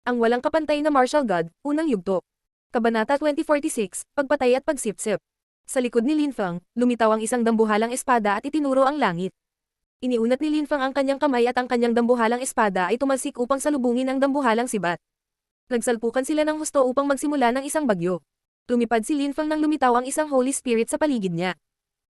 Ang walang kapantay na martial god, unang yugto. Kabanata 2046, Pagpatay at Pagsipsip. Sa likod ni Linfang, lumitaw ang isang dambuhalang espada at itinuro ang langit. Iniunat ni Linfang ang kanyang kamay at ang kanyang dambuhalang espada ay tumalsik upang salubungin ang dambuhalang sibat. Nagsalpukan sila ng husto upang magsimula ng isang bagyo. Lumipad si Linfang nang lumitaw ang isang holy spirit sa paligid niya.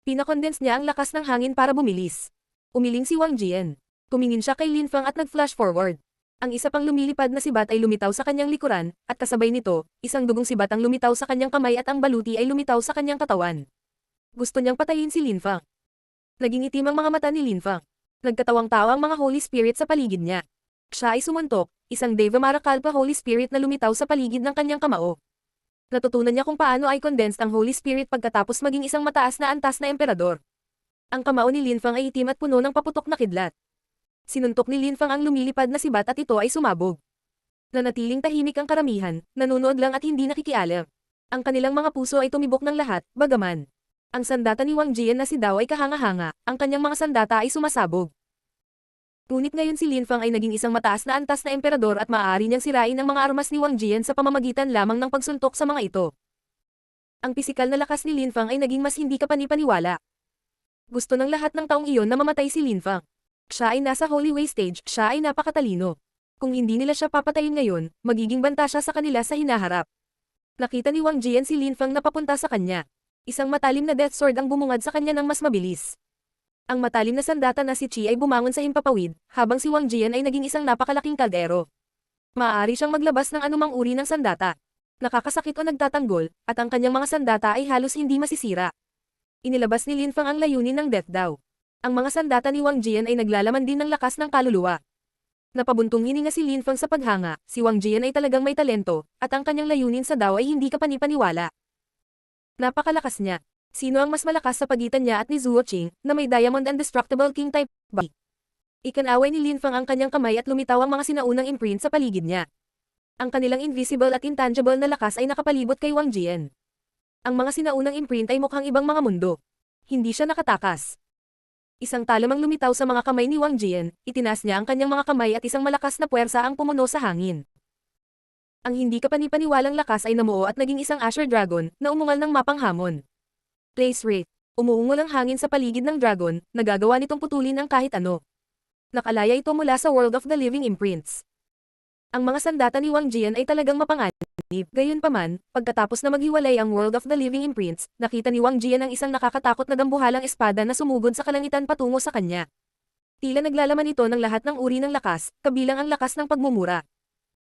Pinakondense niya ang lakas ng hangin para bumilis. Umiling si Wang Jian. Tumingin siya kay Linfang at nag-flash forward. Ang isa pang lumilipad na sibat ay lumitaw sa kanyang likuran, at kasabay nito, isang dugong sibat ang lumitaw sa kanyang kamay at ang baluti ay lumitaw sa kanyang katawan. Gusto niyang patayin si Linfang. Naging itim ang mga mata ni Linfang. Nagkatawang-tawa ang mga holy spirit sa paligid niya. Siya ay sumuntok, isang Deva Marakalpa holy spirit na lumitaw sa paligid ng kanyang kamao. Natutunan niya kung paano ay condensed ang holy spirit pagkatapos maging isang mataas na antas na emperador. Ang kamao ni Linfang ay itim at puno ng paputok na kidlat. Sinuntok ni Linfang ang lumilipad na sibat at ito ay sumabog. Nanatiling tahimik ang karamihan, nanonood lang at hindi nakikialam. Ang kanilang mga puso ay tumibok ng lahat, bagaman. Ang sandata ni Wang Jian na si Dao ay kahanga-hanga, ang kanyang mga sandata ay sumasabog. Ngunit ngayon si Linfang ay naging isang mataas na antas na emperador at maaari niyang sirain ang mga armas ni Wang Jian sa pamamagitan lamang ng pagsuntok sa mga ito. Ang pisikal na lakas ni Linfang ay naging mas hindi kapani-paniwala. Gusto ng lahat ng taong iyon na mamatay si Linfang. Siya ay nasa Holy Way stage, siya ay napakatalino. Kung hindi nila siya papatayin ngayon, magiging banta siya sa kanila sa hinaharap. Nakita ni Wang Jian si Linfang na papunta sa kanya. Isang matalim na death sword ang bumungad sa kanya ng mas mabilis. Ang matalim na sandata na si Qi ay bumangon sa himpapawid, habang si Wang Jian ay naging isang napakalaking kaldero. Maaari siyang maglabas ng anumang uri ng sandata. Nakakasakit o nagtatanggol, at ang kanyang mga sandata ay halos hindi masisira. Inilabas ni Linfang ang layunin ng death daw. Ang mga sandata ni Wang Jian ay naglalaman din ng lakas ng kaluluwa. Napabuntong hininga si Linfang sa paghanga, si Wang Jian ay talagang may talento, at ang kanyang layunin sa Dao ay hindi kapani-paniwala. Napakalakas niya. Sino ang mas malakas sa pagitan niya at ni Zuo Qing, na may Diamond Indestructible King type body? Ikanaway ni Linfang ang kanyang kamay at lumitaw ang mga sinaunang imprint sa paligid niya. Ang kanilang invisible at intangible na lakas ay nakapalibot kay Wang Jian. Ang mga sinaunang imprint ay mukhang ibang mga mundo. Hindi siya nakatakas. Isang talamang lumitaw sa mga kamay ni Wang Jian, itinaas niya ang kanyang mga kamay at isang malakas na puwersa ang pumuno sa hangin. Ang hindi kapani-paniwalang lakas ay namuo at naging isang Asher Dragon, na umungal ng mapanghamon. Place rate. Umuungol ang hangin sa paligid ng dragon, nagagawa nitong putulin ang kahit ano. Nakalaya ito mula sa World of the Living Imprints. Ang mga sandata ni Wang Jian ay talagang mapanganib. Gayunpaman, pagkatapos na maghiwalay ang World of the Living Imprints, nakita ni Wang Jian ang isang nakakatakot na dambuhalang espada na sumugod sa kalangitan patungo sa kanya. Tila naglalaman ito ng lahat ng uri ng lakas, kabilang ang lakas ng pagmumura.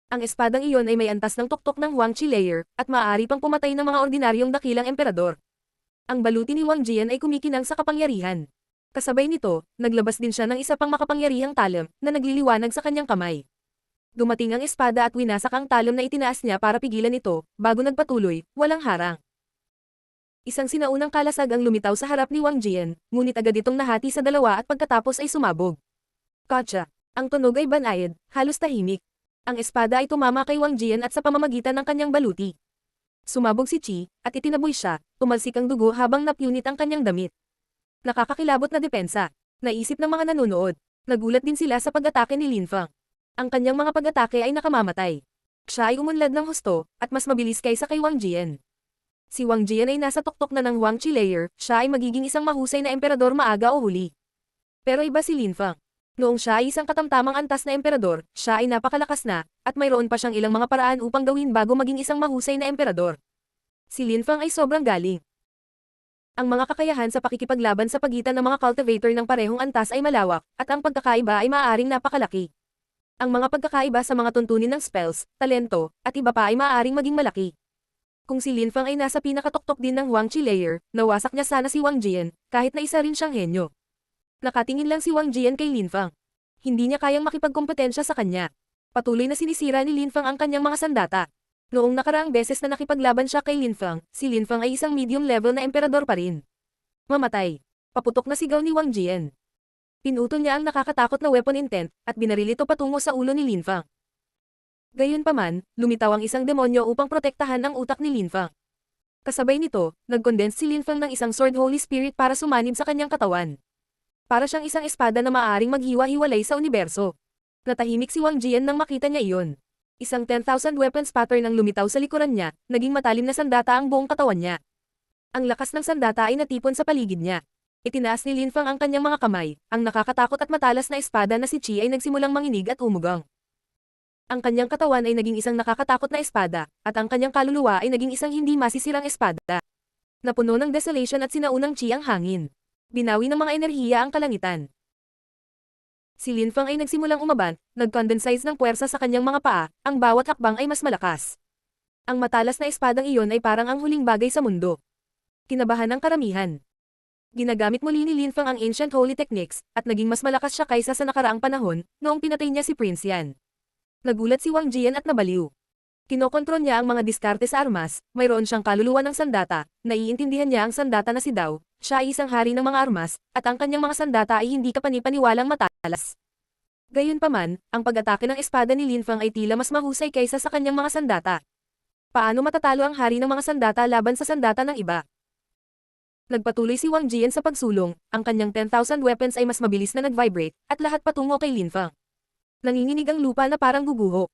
Ang espadang iyon ay may antas ng tuktok ng Huang Qi layer, at maaari pang pumatay ng mga ordinaryong dakilang emperador. Ang baluti ni Wang Jian ay kumikinang sa kapangyarihan. Kasabay nito, naglabas din siya ng isa pang makapangyarihang talon, na nagliliwanag sa kanyang kamay. Dumating ang espada at winasak ang talon na itinaas niya para pigilan ito, bago nagpatuloy, walang harang. Isang sinaunang kalasag ang lumitaw sa harap ni Wang Jian, ngunit agad itong nahati sa dalawa at pagkatapos ay sumabog. Gotcha! Ang tunog ay banayad, halos tahimik. Ang espada ay tumama kay Wang Jian at sa pamamagitan ng kanyang baluti. Sumabog si Qi, at itinaboy siya, tumalsik ang dugo habang napunit ang kanyang damit. Nakakakilabot na depensa. Naisip ng mga nanonood. Nagulat din sila sa pag-atake ni Linfang. Ang kanyang mga pag-atake ay nakamamatay. Siya ay umunlad ng husto, at mas mabilis kaysa kay Wang Jian. Si Wang Jian ay nasa tuktok na ng Huang Qi layer, siya ay magiging isang mahusay na emperador maaga o huli. Pero iba si Linfang. Noong siya ay isang katamtamang antas na emperador, siya ay napakalakas na, at mayroon pa siyang ilang mga paraan upang gawin bago maging isang mahusay na emperador. Si Linfang ay sobrang galing. Ang mga kakayahan sa pakikipaglaban sa pagitan ng mga cultivator ng parehong antas ay malawak, at ang pagkakaiba ay maaaring napakalaki. Ang mga pagkakaiba sa mga tuntunin ng spells, talento, at iba pa ay maaaring maging malaki. Kung si Linfang ay nasa pinakatoktok din ng Huang Qi layer, nawasak niya sana si Wang Jian, kahit na isa rin siyang henyo. Nakatingin lang si Wang Jian kay Linfang. Hindi niya kayang makipagkompetensya sa kanya. Patuloy na sinisira ni Linfang ang kanyang mga sandata. Noong nakaraang beses na nakipaglaban siya kay Linfang, si Linfang ay isang medium level na emperador pa rin. Mamatay. Paputok na sigaw ni Wang Jian. Pinutol niya ang nakakatakot na weapon intent, at binaril ito patungo sa ulo ni Linfang. Gayunpaman, lumitaw ang isang demonyo upang protektahan ang utak ni Linfang. Kasabay nito, nag-condense si Linfang ng isang Sword Holy Spirit para sumanib sa kanyang katawan. Para siyang isang espada na maaaring maghiwa-hiwalay sa universo. Natahimik si Wang Jian nang makita niya iyon. Isang 10,000 weapons pattern ang lumitaw sa likuran niya, naging matalim na sandata ang buong katawan niya. Ang lakas ng sandata ay natipon sa paligid niya. Itinaas ni Linfang ang kanyang mga kamay, ang nakakatakot at matalas na espada na si Chi ay nagsimulang manginig at umugang. Ang kanyang katawan ay naging isang nakakatakot na espada, at ang kanyang kaluluwa ay naging isang hindi masisirang espada. Napuno ng desolation at sinaunang Chi ang hangin. Binawi ng mga enerhiya ang kalangitan. Si Linfang ay nagsimulang umaban, nag-condensize ng puwersa sa kanyang mga paa, ang bawat hakbang ay mas malakas. Ang matalas na espadang iyon ay parang ang huling bagay sa mundo. Kinabahan ng karamihan. Ginagamit muli ni Linfang ang ancient holy techniques, at naging mas malakas siya kaysa sa nakaraang panahon, noong pinatay niya si Prince Yan. Nagulat si Wang Jian at nabaliw. Kinokontrol niya ang mga diskarte sa armas, mayroon siyang kaluluwa ng sandata, naiintindihan niya ang sandata na si Dao, siya ay isang hari ng mga armas, at ang kanyang mga sandata ay hindi kapani-paniwalang matalas. Gayunpaman, ang pag-atake ng espada ni Linfang ay tila mas mahusay kaysa sa kanyang mga sandata. Paano matatalo ang hari ng mga sandata laban sa sandata ng iba? Nagpatuloy si Wang Jian sa pagsulong, ang kanyang 10,000 weapons ay mas mabilis na nag-vibrate, at lahat patungo kay Linfang. Nanginginig ang lupa na parang guguho.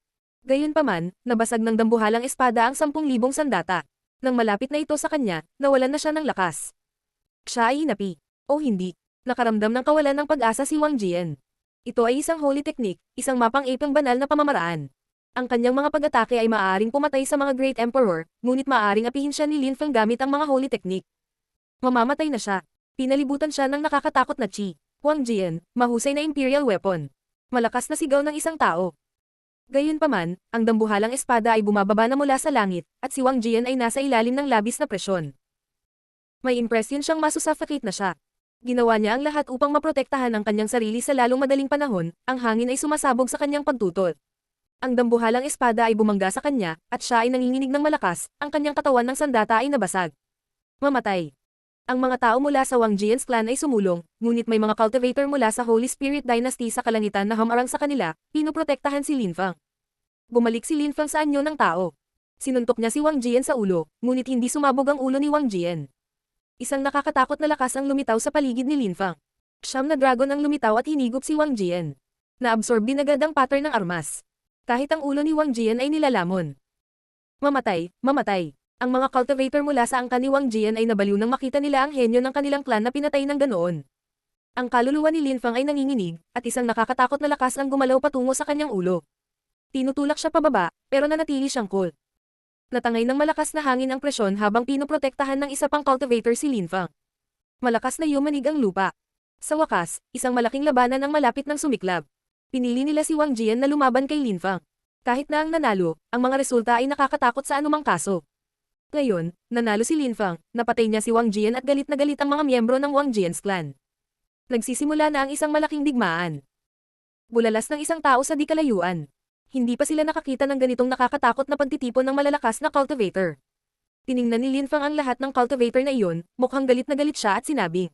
Gayunpaman, nabasag ng dambuhalang espada ang 10,000 sandata. Nang malapit na ito sa kanya, nawalan na siya ng lakas. Siya ay hinapi. O hindi. Nakaramdam ng kawalan ng pag-asa si Wang Jian. Ito ay isang holy technique, isang mapang-ipang banal na pamamaraan. Ang kanyang mga pag-atake ay maaaring pumatay sa mga Great Emperor, ngunit maaaring apihin siya ni Linfang gamit ang mga holy technique. Mamamatay na siya. Pinalibutan siya ng nakakatakot na Chi. Wang Jian, mahusay na imperial weapon. Malakas na sigaw ng isang tao. Gayunpaman, ang dambuhalang espada ay bumababa na mula sa langit, at si Wang Jian ay nasa ilalim ng labis na presyon. May impresyon siyang masusuffocate na siya. Ginawa niya ang lahat upang maprotektahan ang kanyang sarili sa lalong madaling panahon, ang hangin ay sumasabog sa kanyang pagtutol. Ang dambuhalang espada ay bumangga sa kanya, at siya ay nanginginig ng malakas, ang kanyang katawan ng sandata ay nabasag. Mamatay. Ang mga tao mula sa Wang Jian's clan ay sumulong, ngunit may mga cultivator mula sa Holy Spirit Dynasty sa kalangitan na hamarang sa kanila, pinuprotektahan si Linfang. Bumalik si Linfang sa anyo ng tao. Sinuntok niya si Wang Jian sa ulo, ngunit hindi sumabog ang ulo ni Wang Jian. Isang nakakatakot na lakas ang lumitaw sa paligid ni Linfang. Siyam na dragon ang lumitaw at hinigop si Wang Jian. Na-absorb din agad ang pattern ng armas. Kahit ang ulo ni Wang Jian ay nilalamon. Mamatay, mamatay. Ang mga cultivator mula sa angkan ni Wang Jian ay nabaliw nang makita nila ang henyo ng kanilang clan na pinatay ng ganoon. Ang kaluluwa ni Linfang ay nanginginig, at isang nakakatakot na lakas ang gumalaw patungo sa kanyang ulo. Tinutulak siya pababa, pero nanatili siyang cool. Natangay ng malakas na hangin ang presyon habang pinoprotektahan ng isa pang cultivator si Linfang. Malakas na yumanig ang lupa. Sa wakas, isang malaking labanan ang malapit ng sumiklab. Pinili nila si Wang Jian na lumaban kay Linfang. Kahit na ang nanalo, ang mga resulta ay nakakatakot sa anumang kaso. Ngayon, nanalo si Linfang, napatay niya si Wang Jian at galit na galit ang mga miyembro ng Wang Jian's clan. Nagsisimula na ang isang malaking digmaan. Bulalas ng isang tao sa di kalayuan. Hindi pa sila nakakita ng ganitong nakakatakot na pagtitipon ng malalakas na cultivator. Tiningnan ni Linfang ang lahat ng cultivator na iyon, mukhang galit na galit siya at sinabi.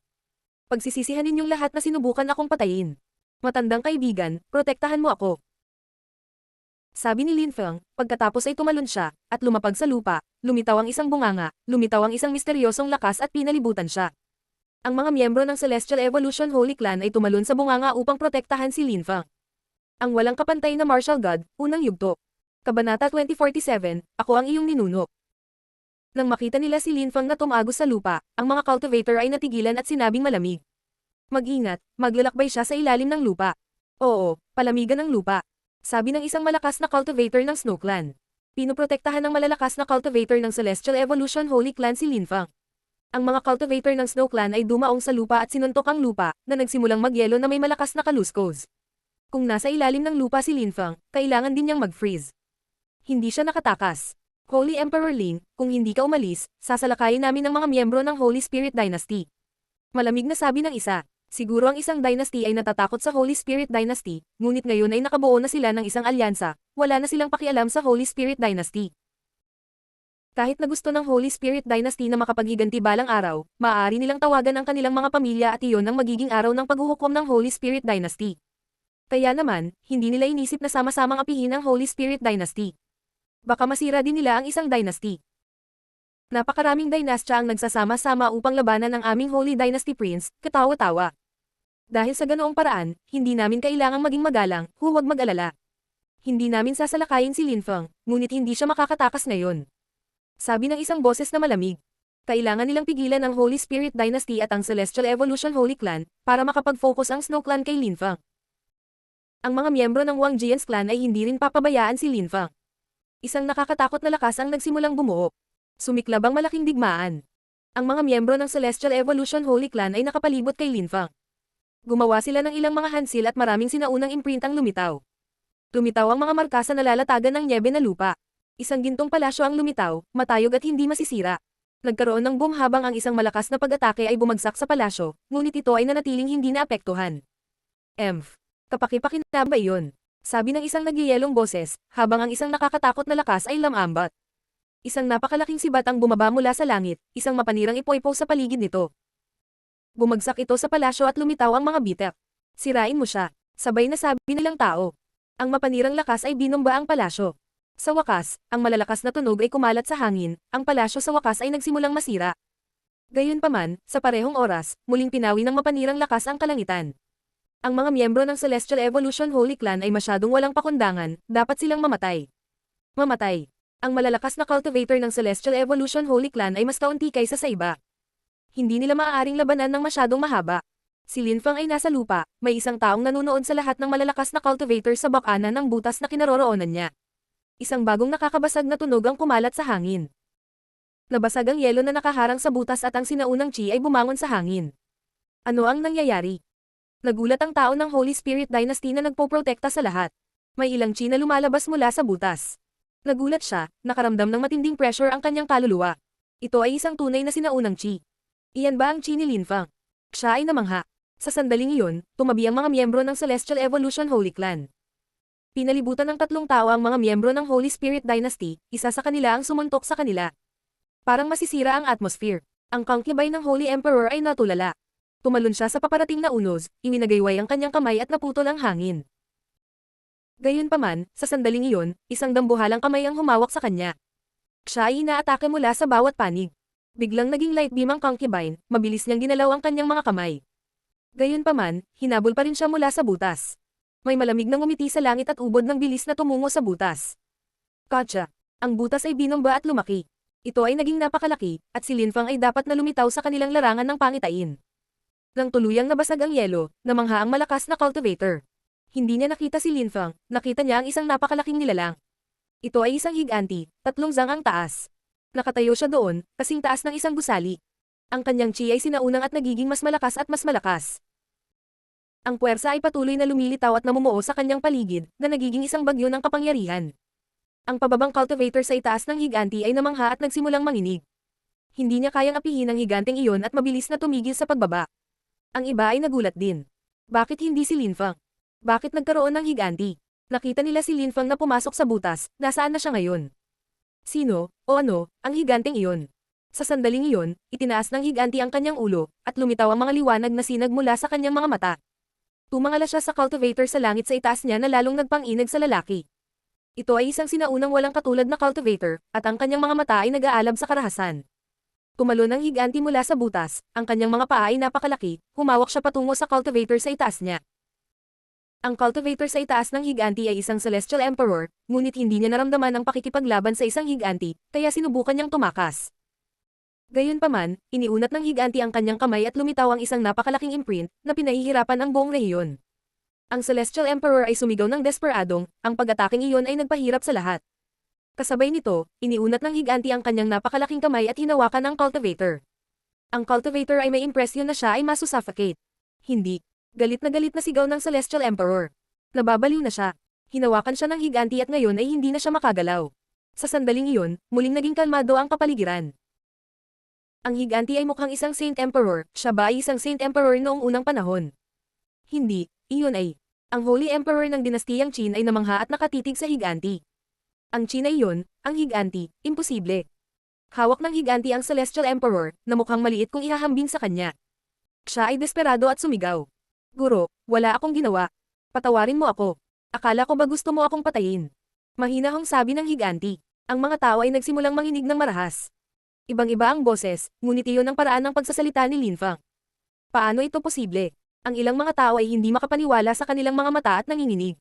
Pagsisisihan ninyong lahat na sinubukan akong patayin. Matandang kaibigan, protektahan mo ako. Sabi ni Linfang, pagkatapos ay tumalon siya, at lumapag sa lupa, lumitaw ang isang bunganga, lumitaw ang isang misteryosong lakas at pinalibutan siya. Ang mga miyembro ng Celestial Evolution Holy Clan ay tumalon sa bunganga upang protektahan si Linfang. Ang walang kapantay na martial god, unang yugto. Kabanata 2047, ako ang iyong ninuno. Nang makita nila si Linfang na tumagos sa lupa, ang mga cultivator ay natigilan at sinabing malamig. Mag-ingat, maglalakbay siya sa ilalim ng lupa. Oo, palamigan ng lupa. Sabi ng isang malakas na cultivator ng Snow Clan. Pinoprotektahan ng malalakas na cultivator ng Celestial Evolution Holy Clan si Linfang. Ang mga cultivator ng Snow Clan ay dumaong sa lupa at sinuntok ang lupa, na nagsimulang magyelo na may malakas na kaluskos. Kung nasa ilalim ng lupa si Linfang, kailangan din niyang mag-freeze. Hindi siya nakatakas. Holy Emperor Ling, kung hindi ka umalis, sasalakayin namin ng mga miyembro ng Holy Spirit Dynasty. Malamig na sabi ng isa. Siguro ang isang dynasty ay natatakot sa Holy Spirit Dynasty, ngunit ngayon ay nakabuo na sila ng isang alyansa, wala na silang pakialam sa Holy Spirit Dynasty. Kahit na gusto ng Holy Spirit Dynasty na makapaghiganti balang araw, maaari nilang tawagan ang kanilang mga pamilya at iyon ang magiging araw ng paghuhukom ng Holy Spirit Dynasty. Kaya naman, hindi nila inisip na sama-samang apihin ang Holy Spirit Dynasty. Baka masira din nila ang isang dynasty. Napakaraming dynastya ang nagsasama-sama upang labanan ang aming Holy Dynasty Prince, katawa-tawa. Dahil sa ganoong paraan, hindi namin kailangang maging magalang, huwag mag-alala. Hindi namin sasalakayin si Linfeng, ngunit hindi siya makakatakas ngayon. Sabi ng isang boses na malamig. Kailangan nilang pigilan ang Holy Spirit Dynasty at ang Celestial Evolution Holy Clan para makapag-focus ang Snow Clan kay Linfeng. Ang mga miyembro ng Wang Jian's clan ay hindi rin papabayaan si Linfeng. Isang nakakatakot na lakas ang nagsimulang bumuo. Sumiklab ang malaking digmaan. Ang mga miyembro ng Celestial Evolution Holy Clan ay nakapalibot kay Linfeng. Gumawa sila ng ilang mga hansil at maraming sinaunang imprint ang lumitaw. Lumitaw ang mga marka sa nalalatagan ng nyebe na lupa. Isang gintong palasyo ang lumitaw, matayog at hindi masisira. Nagkaroon ng boom habang ang isang malakas na pag-atake ay bumagsak sa palasyo, ngunit ito ay nanatiling hindi naapektuhan. Kapaki-pakinabang ba iyon? Sabi ng isang nagyayelong boses, habang ang isang nakakatakot na lakas ay lamambat. Isang napakalaking sibat ang bumaba mula sa langit, isang mapanirang ipoipo sa paligid nito. Bumagsak ito sa palasyo at lumitaw ang mga bitek. Sirain mo siya, sabay na sabi nilang tao. Ang mapanirang lakas ay binomba ang palasyo. Sa wakas, ang malalakas na tunog ay kumalat sa hangin, ang palasyo sa wakas ay nagsimulang masira. Gayunpaman, sa parehong oras, muling pinawi ng mapanirang lakas ang kalangitan. Ang mga miyembro ng Celestial Evolution Holy Clan ay masyadong walang pakundangan, dapat silang mamatay. Mamatay. Ang malalakas na cultivator ng Celestial Evolution Holy Clan ay mas kaunti kaysa sa iba. Hindi nila maaaring labanan ng masyadong mahaba. Si Linfeng ay nasa lupa, may isang taong nanunood sa lahat ng malalakas na cultivator sa bakanan ng butas na kinaroroonan niya. Isang bagong nakakabasag na tunog ang kumalat sa hangin. Nabasag ang yelo na nakaharang sa butas at ang sinaunang chi ay bumangon sa hangin. Ano ang nangyayari? Nagulat ang tao ng Holy Spirit Dynasty na nagpoprotekta sa lahat. May ilang chi na lumalabas mula sa butas. Nagulat siya, nakaramdam ng matinding pressure ang kanyang kaluluwa. Ito ay isang tunay na sinaunang chi. Iyan ba ang chi ni Linfeng? Siya ay namangha. Sa sandaling iyon, tumabi ang mga miyembro ng Celestial Evolution Holy Clan. Pinalibutan ng tatlong tao ang mga miyembro ng Holy Spirit Dynasty, isa sa kanila ang sumuntok sa kanila. Parang masisira ang atmosphere. Ang concubine ng Holy Emperor ay natulala. Tumalon siya sa paparating na unos, iminagayway ang kanyang kamay at naputol ang hangin. Gayunpaman, sa sandaling iyon, isang dambuhalang kamay ang humawak sa kanya. Siya ay inaatake mula sa bawat panig. Biglang naging light beam ang concubine, mabilis niyang ginalaw ang kanyang mga kamay. Gayunpaman, hinabol pa rin siya mula sa butas. May malamig na ngumiti sa langit at ubod ng bilis na tumungo sa butas. Gotcha! Ang butas ay binomba at lumaki. Ito ay naging napakalaki, at si Linfeng ay dapat na lumitaw sa kanilang larangan ng pangitain. Nang tuluyang nabasag ang yelo, namangha ang malakas na cultivator. Hindi niya nakita si Linfeng, nakita niya ang isang napakalaking nilalang. Ito ay isang higanti, 3 zang ang taas. Nakatayo siya doon, kasing taas ng isang gusali. Ang kanyang chi ay sinaunang at nagiging mas malakas at mas malakas. Ang puwersa ay patuloy na lumilitaw at namumuo sa kanyang paligid, na nagiging isang bagyo ng kapangyarihan. Ang pababang cultivator sa itaas ng higanti ay namangha at nagsimulang manginig. Hindi niya kayang apihin ang higanteng iyon at mabilis na tumigil sa pagbaba. Ang iba ay nagulat din. Bakit hindi si Linfeng? Bakit nagkaroon ng higanti? Nakita nila si Linfeng na pumasok sa butas, nasaan na siya ngayon? Sino, o ano, ang higanteng iyon? Sa sandaling iyon, itinaas ng higanti ang kanyang ulo, at lumitaw ang mga liwanag na sinag mula sa kanyang mga mata. Tumangala siya sa cultivator sa langit sa itaas niya na lalong nagpang-inag sa lalaki. Ito ay isang sinaunang walang katulad na cultivator, at ang kanyang mga mata ay nag-aalab sa karahasan. Tumalon ang higanti mula sa butas, ang kanyang mga paa ay napakalaki, humawak siya patungo sa cultivator sa itaas niya. Ang cultivator sa itaas ng higanti ay isang Celestial Emperor, ngunit hindi niya naramdaman ang pakikipaglaban sa isang higanti, kaya sinubukan niyang tumakas. Gayunpaman, iniunat ng higanti ang kanyang kamay at lumitaw ang isang napakalaking imprint na pinahihirapan ang buong rehiyon. Ang Celestial Emperor ay sumigaw ng desperadong, ang pag-ataking iyon ay nagpahirap sa lahat. Kasabay nito, iniunat ng higanti ang kanyang napakalaking kamay at hinawakan ang cultivator. Ang cultivator ay may impresyon na siya ay masusuffocate. Hindi. Galit na sigaw ng Celestial Emperor. Nababaliw na siya. Hinawakan siya ng higanti at ngayon ay hindi na siya makagalaw. Sa sandaling iyon, muling naging kalmado ang kapaligiran. Ang higanti ay mukhang isang Saint Emperor, siya ba ay isang Saint Emperor noong unang panahon? Hindi, iyon ay. Ang Holy Emperor ng dinastiyang Qin ay namangha at nakatitig sa higanti. Ang Qin ay iyon, ang higanti, imposible. Hawak ng higanti ang Celestial Emperor, na mukhang maliit kung ihahambing sa kanya. Siya ay desperado at sumigaw. Guro, wala akong ginawa. Patawarin mo ako. Akala ko ba gusto mo akong patayin? Mahinahong sabi ng higanti. Ang mga tao ay nagsimulang manginig ng marahas. Ibang-iba ang boses, ngunit iyon ang paraan ng pagsasalita ni Linfeng. Paano ito posible? Ang ilang mga tao ay hindi makapaniwala sa kanilang mga mata at nanginginig.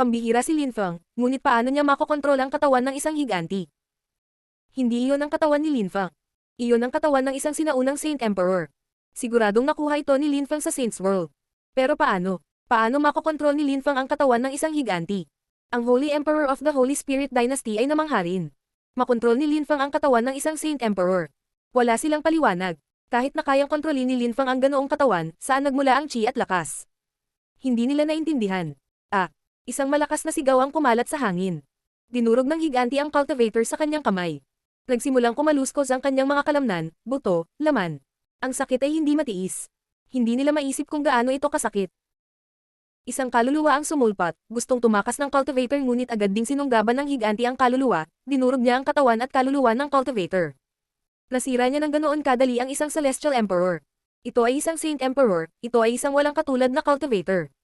Pambihira si Linfeng, ngunit paano niya makokontrol ang katawan ng isang higanti? Hindi iyon ang katawan ni Linfeng. Iyon ang katawan ng isang sinaunang Saint Emperor. Siguradong nakuha ito ni Linfeng sa Saint's World. Pero paano? Paano makokontrol ni Linfeng ang katawan ng isang higanti? Ang Holy Emperor of the Holy Spirit Dynasty ay namangha rin. Makontrol ni Linfeng ang katawan ng isang Saint Emperor. Wala silang paliwanag. Kahit na kayang kontrolin ni Linfeng ang ganoong katawan, saan nagmula ang chi at lakas? Hindi nila naintindihan. Isang malakas na sigaw ang kumalat sa hangin. Dinurog ng higanti ang cultivator sa kanyang kamay. Nagsimulang kumaluskos ang kanyang mga kalamnan, buto, laman. Ang sakit ay hindi matiis. Hindi nila maisip kung gaano ito kasakit. Isang kaluluwa ang sumulpat, gustong tumakas ng cultivator ngunit agad ding sinunggaban ng higanti ang kaluluwa, dinurog niya ang katawan at kaluluwa ng cultivator. Nasira niya ng ganoon kadali ang isang Celestial Emperor. Ito ay isang Saint Emperor, ito ay isang walang katulad na cultivator.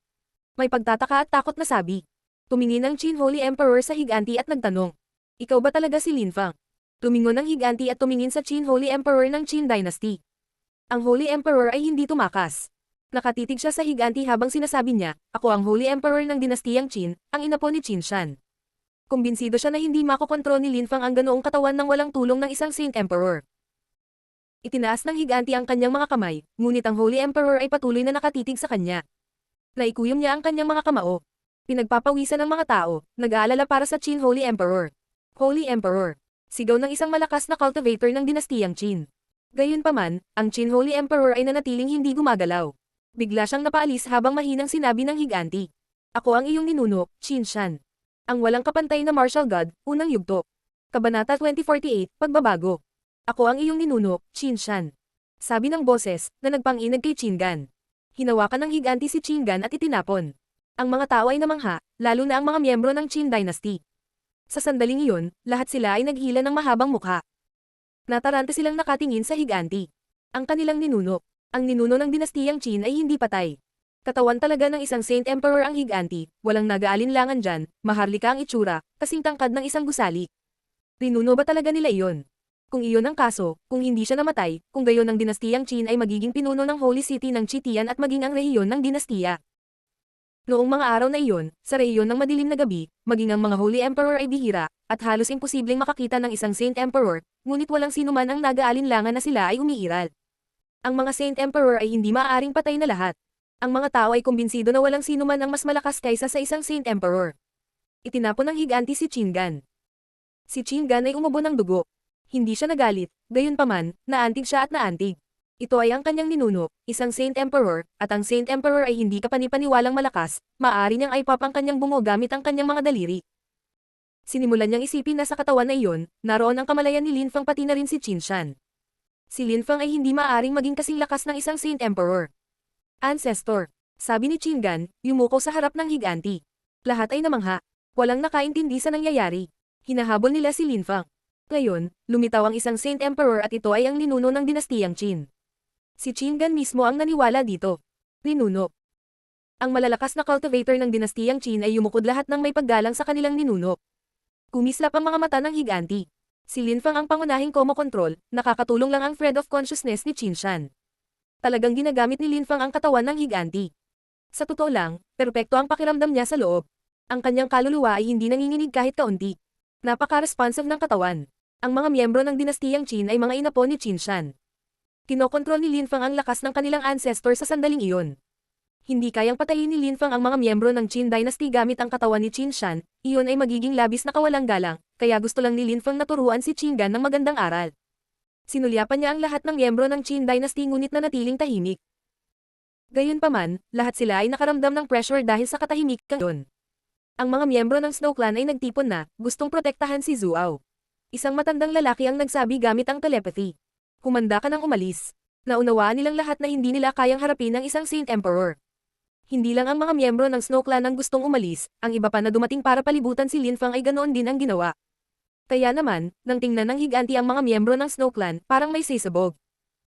May pagtataka at takot na sabi. Tumingin ang Qin Holy Emperor sa higanti at nagtanong. Ikaw ba talaga si Linfeng? Tumingon ang higanti at tumingin sa Qin Holy Emperor ng Qin Dynasty. Ang Holy Emperor ay hindi tumakas. Nakatitig siya sa higanti habang sinasabi niya, ako ang Holy Emperor ng dinastiyang Qin, ang ina po ni Qin Shan. Kumbinsido siya na hindi makokontrol ni Linfeng ang ganoong katawan ng walang tulong ng isang Saint Emperor. Itinaas ng higanti ang kanyang mga kamay, ngunit ang Holy Emperor ay patuloy na nakatitig sa kanya. Naikuyom niya ang kanyang mga kamao. Pinagpapawisan ng mga tao, nag-aalala para sa Qin Holy Emperor. Holy Emperor. Sigaw ng isang malakas na cultivator ng dinastiyang Qin. Gayunpaman, ang Qin Holy Emperor ay nanatiling hindi gumagalaw. Bigla siyang napaalis habang mahinang sinabi ng higanti. Ako ang iyong ninuno, Qin Shan. Ang walang kapantay na martial god, unang yugto. Kabanata 2048, Pagbabago. Ako ang iyong ninuno, Qin Shan. Sabi ng boses, na nagpang-inag kay Qin Gan. Hinawakan ng higanti si Qin Gan at itinapon. Ang mga tao ay namangha, lalo na ang mga miyembro ng Qin Dynasty. Sa sandaling iyon, lahat sila ay naghila ng mahabang mukha. Nataranta silang nakatingin sa higanti. Ang kanilang ninuno. Ang ninuno ng dinastiyang Qin ay hindi patay. Katawan talaga ng isang Saint Emperor ang higanti, walang nag-aalinlangan dyan, maharlika ang itsura, kasing tangkad ng isang gusali. Ninuno ba talaga nila iyon? Kung iyon ang kaso, kung hindi siya namatay, kung gayon ang dinastiyang Qin ay magiging pinuno ng Holy City ng Qitian at maging ang rehiyon ng dinastiya. Noong mga araw na iyon, sa rehiyon ng madilim na gabi, maging ang mga Holy Emperor ay bihira, at halos imposibleng makakita ng isang Saint Emperor, ngunit walang sinuman ang nag-aalinlangan na sila ay umiiral. Ang mga Saint Emperor ay hindi maaaring patay na lahat. Ang mga tao ay kumbinsido na walang sinuman ang mas malakas kaysa sa isang Saint Emperor. Itinapon ng higanti si Qin Gan. Si Qin Gan ay umubo ng dugo. Hindi siya nagalit, gayunpaman, naantig siya at naantig. Ito ay ang kanyang ninuno, isang Saint Emperor, at ang Saint Emperor ay hindi kapanipaniwalang malakas, maaari niyang ipop ang kanyang bungo gamit ang kanyang mga daliri. Sinimulan niyang isipin na sa katawan na iyon, naroon ang kamalayan ni Linfeng pati na rin si Qin Shan. Si Linfeng ay hindi maaaring maging kasing lakas ng isang Saint Emperor. Ancestor, sabi ni Qin Gan, yumuko sa harap ng higanti. Lahat ay namangha. Walang nakaintindi sa nangyayari. Hinahabol nila si Linfeng. Ngayon, lumitaw ang isang Saint Emperor at ito ay ang ninuno ng dinastiyang Qin. Si Qin Gan mismo ang naniwala dito. Ninuno. Ang malalakas na cultivator ng dinastiyang Qin ay yumukod lahat ng may paggalang sa kanilang ninuno. Kumislap ang mga mata ng higanti. Si Linfeng ang pangunahing komo-control, nakakatulong lang ang thread of consciousness ni Qin Shan. Talagang ginagamit ni Linfeng ang katawan ng higanti. Sa totoo lang, perpekto ang pakiramdam niya sa loob. Ang kanyang kaluluwa ay hindi nanginginig kahit kaunti. Napaka-responsive ng katawan. Ang mga miyembro ng dinastiyang Qin ay mga inapo ni Qin Shan. Kinokontrol ni Linfeng ang lakas ng kanilang ancestor sa sandaling iyon. Hindi kayang patayin ni Linfeng ang mga miyembro ng Qin Dynasty gamit ang katawan ni Qin Shan, iyon ay magiging labis na kawalang galang, kaya gusto lang ni Linfeng na turuan si Qin Gan ng magandang aral. Sinulyapan niya ang lahat ng miyembro ng Qin Dynasty ngunit nanatiling tahimik. Gayunpaman, lahat sila ay nakaramdam ng pressure dahil sa katahimikan yun. Ang mga miyembro ng Snow Clan ay nagtipon na, gustong protektahan si Zuao. Isang matandang lalaki ang nagsabi gamit ang telepathy. Humanda ka nang umalis. Naunawaan nilang lahat na hindi nila kayang harapin ang isang Saint Emperor. Hindi lang ang mga miyembro ng Snow Clan ang gustong umalis, ang iba pa na dumating para palibutan si Linfeng ay ganoon din ang ginawa. Kaya naman, nang tingnan ng higanti ang mga miyembro ng Snow Clan, parang may sisabog.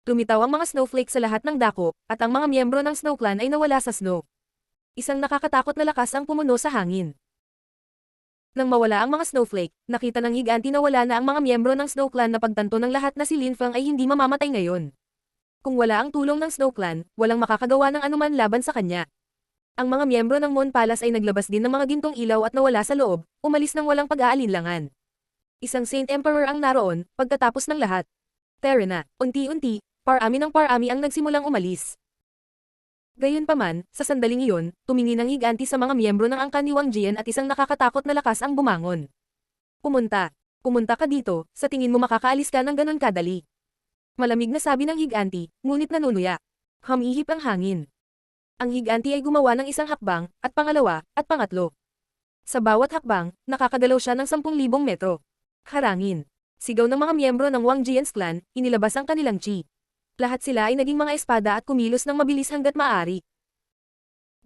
Tumitaw ang mga snowflake sa lahat ng dako, at ang mga miyembro ng Snow Clan ay nawala sa snow. Isang nakakatakot na lakas ang pumuno sa hangin. Nang mawala ang mga snowflake, nakita ng higanti na wala na ang mga miyembro ng Snow Clan na pagtanto ng lahat na si Linfeng ay hindi mamamatay ngayon. Kung wala ang tulong ng Snow Clan, walang makakagawa ng anuman laban sa kanya. Ang mga miyembro ng Mon Palace ay naglabas din ng mga gintong ilaw at nawala sa loob, umalis ng walang pag-aalinlangan. Isang Saint Emperor ang naroon, pagkatapos ng lahat. Terena, unti-unti, parami ng parami ang nagsimulang umalis. Gayunpaman, sa sandaling iyon, tumingin ang higanti sa mga miyembro ng angkan ni Wang Jian at isang nakakatakot na lakas ang bumangon. Pumunta. Pumunta ka dito, sa tingin mo makakaalis ka ng ganon kadali. Malamig na sabi ng higanti, ngunit nanunuya. Humihip ang hangin. Ang higanti ay gumawa ng isang hakbang, at pangalawa, at pangatlo. Sa bawat hakbang, nakakagalaw siya ng 10,000 metro. Harangin. Sigaw ng mga miyembro ng Wang Jian's clan, inilabas ang kanilang chi. Lahat sila ay naging mga espada at kumilos ng mabilis hanggat maaari.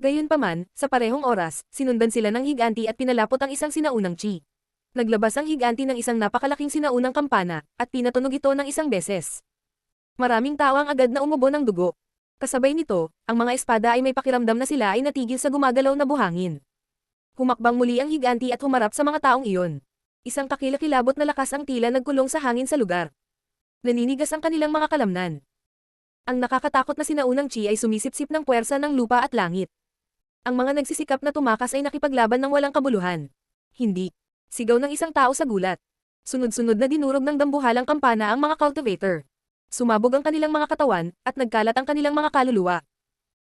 Gayunpaman, sa parehong oras, sinundan sila ng higanti at pinalapot ang isang sinaunang chi. Naglabas ang higanti ng isang napakalaking sinaunang kampana, at pinatunog ito ng isang beses. Maraming tao ang agad na umubo ng dugo. Kasabay nito, ang mga espada ay may pakiramdam na sila ay natigil sa gumagalaw na buhangin. Humakbang muli ang higanti at humarap sa mga taong iyon. Isang kakilakilabot na lakas ang tila nagkulong sa hangin sa lugar. Naninigas ang kanilang mga kalamnan. Ang nakakatakot na sinaunang chi ay sumisipsip ng puwersa ng lupa at langit. Ang mga nagsisikap na tumakas ay nakipaglaban ng walang kabuluhan. Hindi. Sigaw ng isang tao sa gulat. Sunod-sunod na dinurog ng dambuhalang kampana ang mga cultivator. Sumabog ang kanilang mga katawan, at nagkalat ang kanilang mga kaluluwa.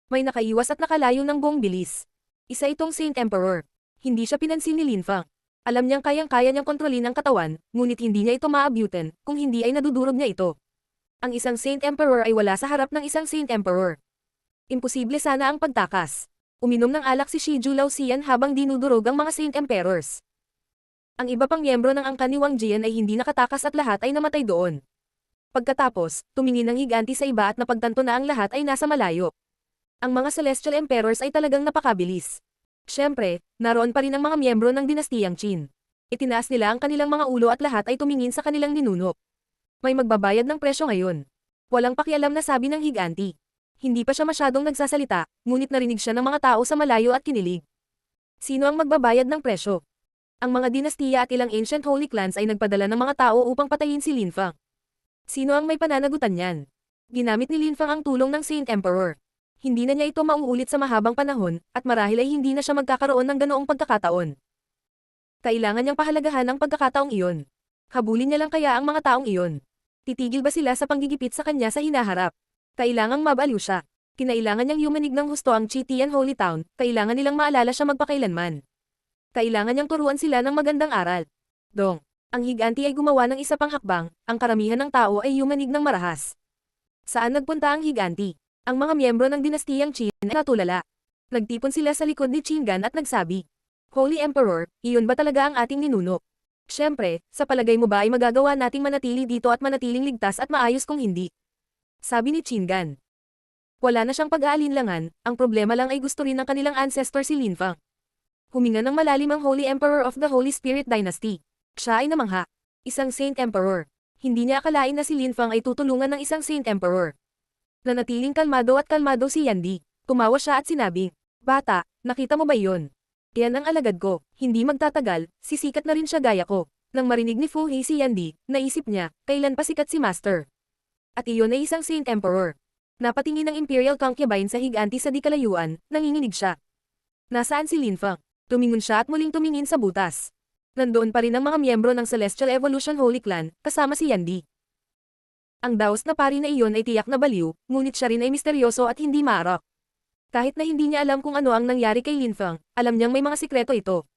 May nakaiwas at nakalayo ng buong bilis. Isa itong Saint Emperor. Hindi siya pinansin ni Lin Fang. Alam niyang kayang-kaya niyang kontrolin ang katawan, ngunit hindi niya ito maabutin, kung hindi ay nadudurog niya ito. Ang isang Saint Emperor ay wala sa harap ng isang Saint Emperor. Imposible sana ang pagtakas. Uminom ng alak si Shi Julao Xian habang dinudurog ang mga Saint Emperors. Ang iba pang miyembro ng angkan ni Wang Jian ay hindi nakatakas at lahat ay namatay doon. Pagkatapos, tumingin ang higanti sa iba at napagtanto na ang lahat ay nasa malayo. Ang mga Celestial Emperors ay talagang napakabilis. Siyempre, naroon pa rin ang mga miyembro ng dinastiyang Qin. Itinaas nila ang kanilang mga ulo at lahat ay tumingin sa kanilang ninuno. May magbabayad ng presyo ngayon. Walang pakialam na sabi ng higanti. Hindi pa siya masyadong nagsasalita, ngunit narinig siya ng mga tao sa malayo at kinilig. Sino ang magbabayad ng presyo? Ang mga dinastiya at ilang ancient holy clans ay nagpadala ng mga tao upang patayin si Lin Fang. Sino ang may pananagutan niyan? Ginamit ni Lin Fang ang tulong ng Saint Emperor. Hindi na niya ito mauulit sa mahabang panahon, at marahil ay hindi na siya magkakaroon ng ganoong pagkakataon. Kailangan niyang pahalagahan ang pagkakataong iyon. Habulin niya lang kaya ang mga taong iyon. Titigil ba sila sa panggigipit sa kanya sa hinaharap? Kailangang mabaliw siya. Kinailangan niyang yumanig ng husto ang Chitian Holy Town, kailangan nilang maalala siya magpakailanman. Kailangan niyang turuan sila ng magandang aral. Dong, ang higanti ay gumawa ng isa pang hakbang, ang karamihan ng tao ay yumanig ng marahas. Saan nagpunta ang higanti? Ang mga miyembro ng dinastiyang Qin ay natulala. Nagtipon sila sa likod ni Qin Gan at nagsabi, Holy Emperor, iyon ba talaga ang ating ninuno? Siyempre, sa palagay mo ba ay magagawa nating manatili dito at manatiling ligtas at maayos kung hindi? Sabi ni Qin Gan. Wala na siyang pag-aalinlangan, ang problema lang ay gusto rin ng kanilang ancestor si Lin Fang. Huminga ng malalim ang Holy Emperor of the Holy Spirit Dynasty. Siya ay namangha. Isang Saint Emperor. Hindi niya akalain na si Lin Fang ay tutulungan ng isang Saint Emperor. Nanatiling kalmado at kalmado si Yandi. Tumawa siya at sinabi, Bata, nakita mo ba iyon? Yan ang alagad ko, hindi magtatagal, sisikat na rin siya gaya ko. Nang marinig ni Fu Hei si Yandi, naisip niya, kailan pa sikat si Master. At iyon ay isang Saint Emperor. Napatingin ng Imperial Concubine sa higanti sa di kalayuan, nanginginig siya. Nasaan si Lin Fang? Tumingon siya at muling tumingin sa butas. Nandoon pa rin ang mga miyembro ng Celestial Evolution Holy Clan, kasama si Yandi. Ang daos na pari na iyon ay tiyak na baliw, ngunit siya rin ay misteryoso at hindi maarak. Kahit na hindi niya alam kung ano ang nangyari kay Lin Fang, alam niyang may mga sikreto ito.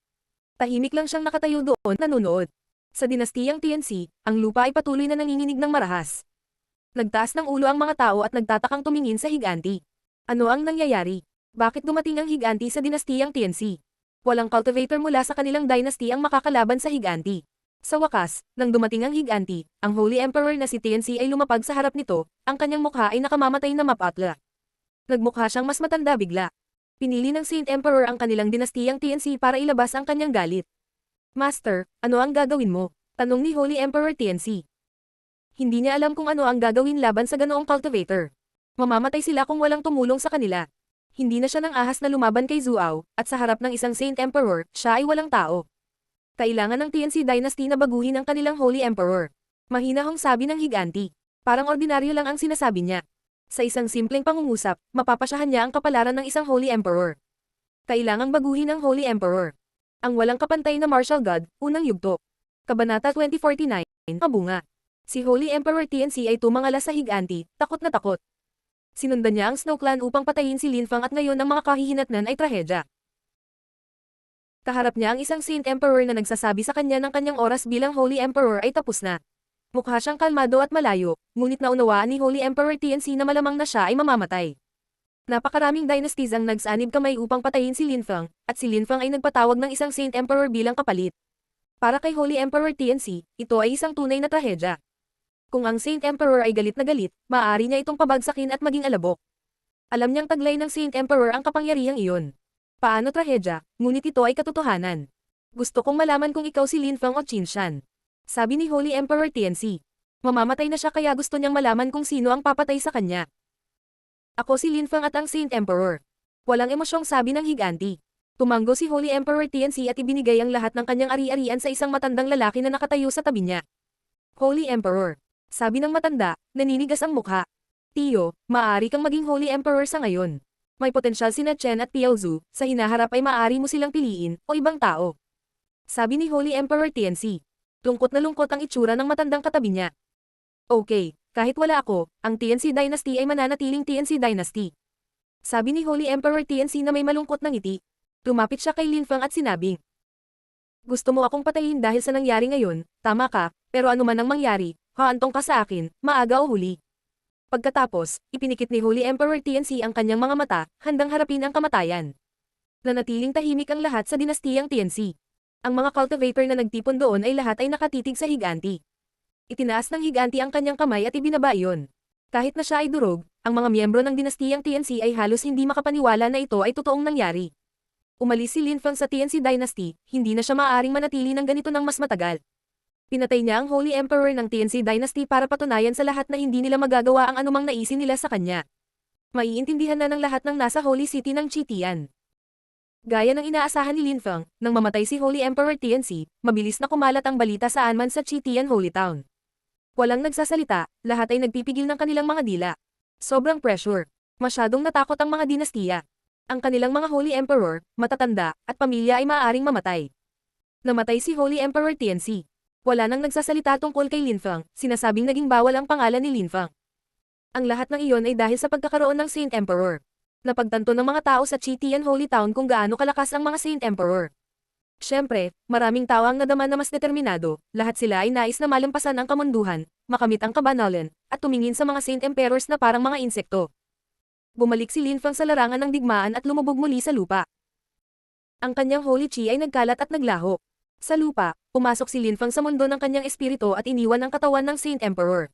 Tahimik lang siyang nakatayo doon nanunood. Sa dinastiyang TNC, ang lupa ay patuloy na nanginginig ng marahas. Nagtaas ng ulo ang mga tao at nagtatakang tumingin sa higanti. Ano ang nangyayari? Bakit dumating ang higanti sa dinastiyang TNC? Walang cultivator mula sa kanilang dynasty ang makakalaban sa higanti. Sa wakas, nang dumating ang higanti, ang Holy Emperor na si TNC ay lumapag sa harap nito, ang kanyang mukha ay nakamamatay na mapatla. Nagmukha siyang mas matanda bigla. Pinili ng Saint Emperor ang kanilang dinastiyang TNC para ilabas ang kanyang galit. Master, ano ang gagawin mo? Tanong ni Holy Emperor TNC. Hindi niya alam kung ano ang gagawin laban sa ganoong cultivator. Mamamatay sila kung walang tumulong sa kanila. Hindi na siya nang ahas na lumaban kay Zuao, at sa harap ng isang Saint Emperor, siya ay walang tao. Kailangan ng TNC Dynasty na baguhin ang kanilang Holy Emperor. Mahinahong sabi ng higanti. Parang ordinaryo lang ang sinasabi niya. Sa isang simpleng pangungusap, mapapasyahan niya ang kapalaran ng isang Holy Emperor. Kailangang baguhin ang Holy Emperor. Ang walang kapantay na martial god, unang yugto. Kabanata 2049, Kabunga. Si Holy Emperor TNC ay tumangala sa higanti, takot na takot. Sinundan niya ang Snow Clan upang patayin si Lin Fang at ngayon ang mga kahihinatnan ay trahedya. Kaharap niya ang isang Saint Emperor na nagsasabi sa kanya ng kanyang oras bilang Holy Emperor ay tapos na. Mukha siyang kalmado at malayo, ngunit naunawaan ni Holy Emperor TNC na malamang na siya ay mamamatay. Napakaraming dynasties ang nagsanib kamay upang patayin si Lin Fang, at si Lin Fang ay nagpatawag ng isang Saint Emperor bilang kapalit. Para kay Holy Emperor TNC, ito ay isang tunay na trahedya. Kung ang Saint Emperor ay galit na galit, maaari niya itong pabagsakin at maging alabok. Alam niyang taglay ng Saint Emperor ang kapangyarihang iyon. Paano trahedya, ngunit ito ay katotohanan. Gusto kong malaman kung ikaw si Lin Fang o Qin Shan. Sabi ni Holy Emperor TNC. Mamamatay na siya kaya gusto niyang malaman kung sino ang papatay sa kanya. Ako si Lin Fang at ang Saint Emperor. Walang emosyong sabi ng higanti. Tumanggo si Holy Emperor TNC at ibinigay ang lahat ng kanyang ari-arian sa isang matandang lalaki na nakatayo sa tabi niya. Holy Emperor. Sabi ng matanda, naninigas ang mukha. Tiyo, maaari kang maging Holy Emperor sa ngayon. May potensyal sina Chen at Piao Zhu, sa hinaharap ay maaari mo silang piliin, o ibang tao. Sabi ni Holy Emperor TNC. Lungkot na lungkot ang itsura ng matandang katabi niya. Okay, kahit wala ako, ang TNC Dynasty ay mananatiling TNC Dynasty. Sabi ni Holy Emperor TNC na may malungkot na ngiti. Lumapit siya kay Lin Fang at sinabi. Gusto mo akong patayin dahil sa nangyari ngayon, tama ka, pero anuman ang mangyari, haantong ka sa akin, maaga o huli. Pagkatapos, ipinikit ni Holy Emperor TNC ang kanyang mga mata, handang harapin ang kamatayan. Nanatiling tahimik ang lahat sa dinastiyang TNC. Ang mga cultivator na nagtipon doon ay lahat ay nakatitig sa higanti. Itinaas ng higanti ang kanyang kamay at ibinaba iyon. Kahit na siya ay durog, ang mga miyembro ng dinastiyang TNC ay halos hindi makapaniwala na ito ay totoong nangyari. Umalis si Lin Fang sa TNC Dynasty, hindi na siya maaaring manatili ng ganito ng mas matagal. Pinatay niya ang Holy Emperor ng TNC Dynasty para patunayan sa lahat na hindi nila magagawa ang anumang naisin nila sa kanya. Maiintindihan na ng lahat ng nasa Holy City ng Chitian. Gaya ng inaasahan ni Lin Fang, nang mamatay si Holy Emperor TNC, mabilis na kumalat ang balita saan man sa Chitian Holy Town. Walang nagsasalita, lahat ay nagpipigil ng kanilang mga dila. Sobrang pressure. Masyadong natakot ang mga dinastiya. Ang kanilang mga Holy Emperor, matatanda, at pamilya ay maaaring mamatay. Namatay si Holy Emperor TNC. Wala nang nagsasalita tungkol kay Lin Fang, sinasabing naging bawal ang pangalan ni Lin Fang. Ang lahat ng iyon ay dahil sa pagkakaroon ng Saint Emperor. Napagtanto ng mga tao sa Chitian Holy Town kung gaano kalakas ang mga Saint Emperor. Siyempre, maraming tao ang nadama na mas determinado, lahat sila ay nais na malampasan ang kamunduhan, makamit ang kabanalan, at tumingin sa mga Saint Emperors na parang mga insekto. Bumalik si Lin Fang sa larangan ng digmaan at lumubog muli sa lupa. Ang kanyang Holy Chi ay nagkalat at naglaho. Sa lupa, pumasok si Lin Fang sa mundo ng kanyang espiritu at iniwan ang katawan ng Saint Emperor.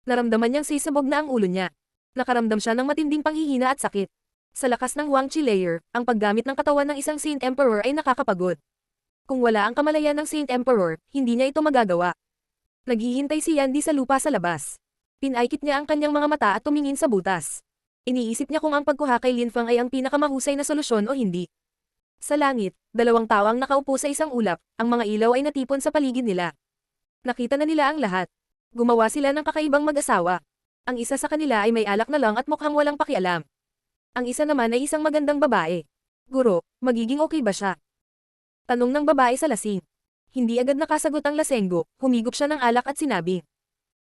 Naramdaman niyang sisabog na ang ulo niya. Nakaramdam siya ng matinding panghihina at sakit. Sa lakas ng Huang Chi layer, ang paggamit ng katawan ng isang Saint Emperor ay nakakapagod. Kung wala ang kamalayan ng Saint Emperor, hindi niya ito magagawa. Naghihintay si Yandy sa lupa sa labas. Pinaikit niya ang kanyang mga mata at tumingin sa butas. Iniisip niya kung ang pagkuha kay Lin Fang ay ang pinakamahusay na solusyon o hindi. Sa langit, dalawang tao ang nakaupo sa isang ulap, ang mga ilaw ay natipon sa paligid nila. Nakita na nila ang lahat. Gumawa sila ng kakaibang mag-asawa. Ang isa sa kanila ay may alak na lang at mukhang walang pakialam. Ang isa naman ay isang magandang babae. Guro, magiging okay ba siya? Tanong ng babae sa lasing. Hindi agad nakasagot ang lasenggo, humigop siya ng alak at sinabi.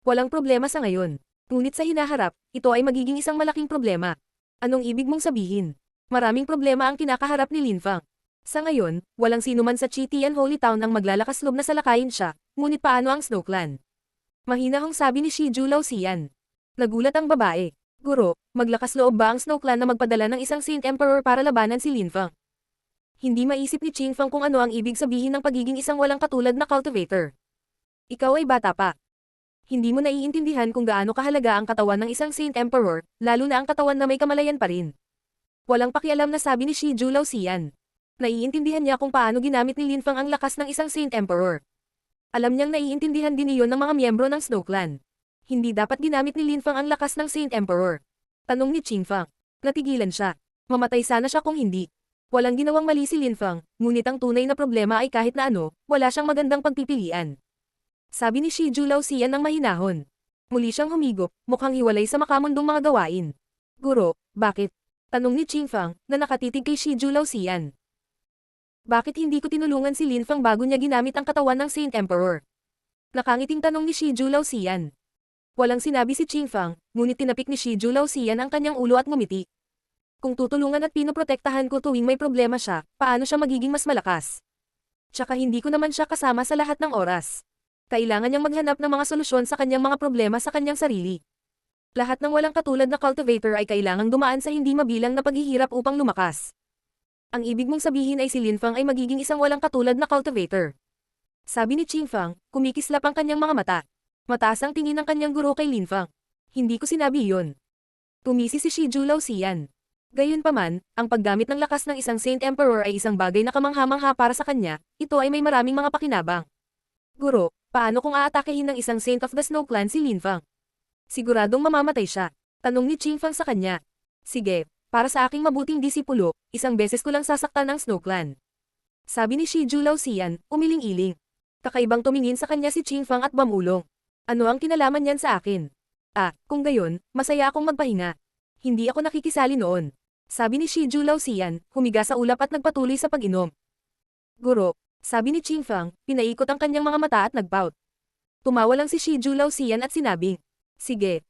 Walang problema sa ngayon. Ngunit sa hinaharap, ito ay magiging isang malaking problema. Anong ibig mong sabihin? Maraming problema ang kinakaharap ni Lin Fang. Sa ngayon, walang sinuman sa Chitian Holy Town ang maglalakas loob na salakayin siya, ngunit paano ang Snow Clan? Mahinahong sabi ni Shiju Lao Xian. Nagulat ang babae. Guro, maglakas loob ba ang Snow Clan na magpadala ng isang Saint Emperor para labanan si Lin Fang? Hindi maisip ni Qin Fang kung ano ang ibig sabihin ng pagiging isang walang katulad na cultivator. Ikaw ay bata pa. Hindi mo naiintindihan kung gaano kahalaga ang katawan ng isang Saint Emperor, lalo na ang katawan na may kamalayan pa rin. Walang pakialam na sabi ni Shiju Lao Xian. Naiintindihan niya kung paano ginamit ni Lin Fang ang lakas ng isang Saint Emperor. Alam niyang naiintindihan din iyon ng mga miyembro ng Snow Clan. Hindi dapat ginamit ni Lin Fang ang lakas ng Saint Emperor. Tanong ni Qin Fang. Natigilan siya. Mamatay sana siya kung hindi. Walang ginawang mali si Lin Fang, ngunit ang tunay na problema ay kahit na ano, wala siyang magandang pagpipilian. Sabi ni Shiju Lao Xian ng mahinahon. Muli siyang humigop, mukhang hiwalay sa makamundong mga gawain. Guro, bakit? Tanong ni Qingfang, na nakatitig kay Shiju Laoxian. Bakit hindi ko tinulungan si Lin Fang bago niya ginamit ang katawan ng Saint Emperor? Nakangiting tanong ni Shiju Laoxian. Walang sinabi si Qingfang, ngunit tinapik ni Shiju Laoxian ang kanyang ulo at ngumiti. Kung tutulungan at pinoprotektahan ko tuwing may problema siya, paano siya magiging mas malakas? Tsaka hindi ko naman siya kasama sa lahat ng oras. Kailangan niyang maghanap ng mga solusyon sa kanyang mga problema sa kanyang sarili. Lahat ng walang katulad na cultivator ay kailangang dumaan sa hindi mabilang na paghihirap upang lumakas. Ang ibig mong sabihin ay si Lin Fang ay magiging isang walang katulad na cultivator. Sabi ni Qingfang, kumikislap ang kanyang mga mata. Mataas ang tingin ng kanyang guro kay Lin Fang. Hindi ko sinabi iyon. Tumisi si Shiju Laoxian. Gayunpaman, ang paggamit ng lakas ng isang Saint Emperor ay isang bagay na kamangha-mangha para sa kanya, ito ay may maraming mga pakinabang. Guro, paano kung aatakehin ng isang Saint of the Snow Clan si Lin Fang? Siguradong mamamatay siya. Tanong ni Qingfang sa kanya. Sige, para sa aking mabuting disipulo, isang beses ko lang sasaktan ng Snow Clan. Sabi ni Shiju Laoxian, umiling-iling. Kakaibang tumingin sa kanya si Qingfang at bamulong. Ano ang kinalaman niyan sa akin? Kung gayon, masaya akong magpahinga. Hindi ako nakikisali noon. Sabi ni Shiju Laoxian, humiga sa ulap at nagpatuloy sa pag-inom. Guro, sabi ni Qingfang, pinaikot ang kanyang mga mata at nagpout. Tumawa lang si Shiju Laoxian at sinabing, sige,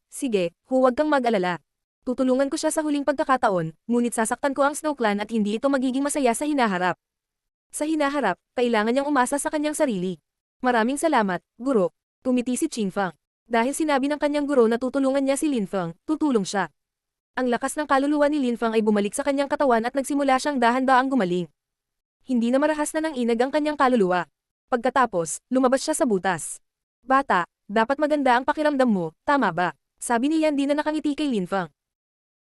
huwag kang mag-alala. Tutulungan ko siya sa huling pagkakataon, ngunit sasaktan ko ang Snow Clan at hindi ito magiging masaya sa hinaharap. Sa hinaharap, kailangan niyang umasa sa kanyang sarili. Maraming salamat, guro. Tumiti si Qingfang. Dahil sinabi ng kanyang guro na tutulungan niya si Lin Fang, tutulong siya. Ang lakas ng kaluluwa ni Lin Fang ay bumalik sa kanyang katawan at nagsimula siyang dahan-daang gumaling. Hindi na marahas na ng inag ang kanyang kaluluwa. Pagkatapos, lumabas siya sa butas. Bata, dapat maganda ang pakiramdam mo, tama ba? Sabi ni Yan Di na nakangiti kay Lin Fang.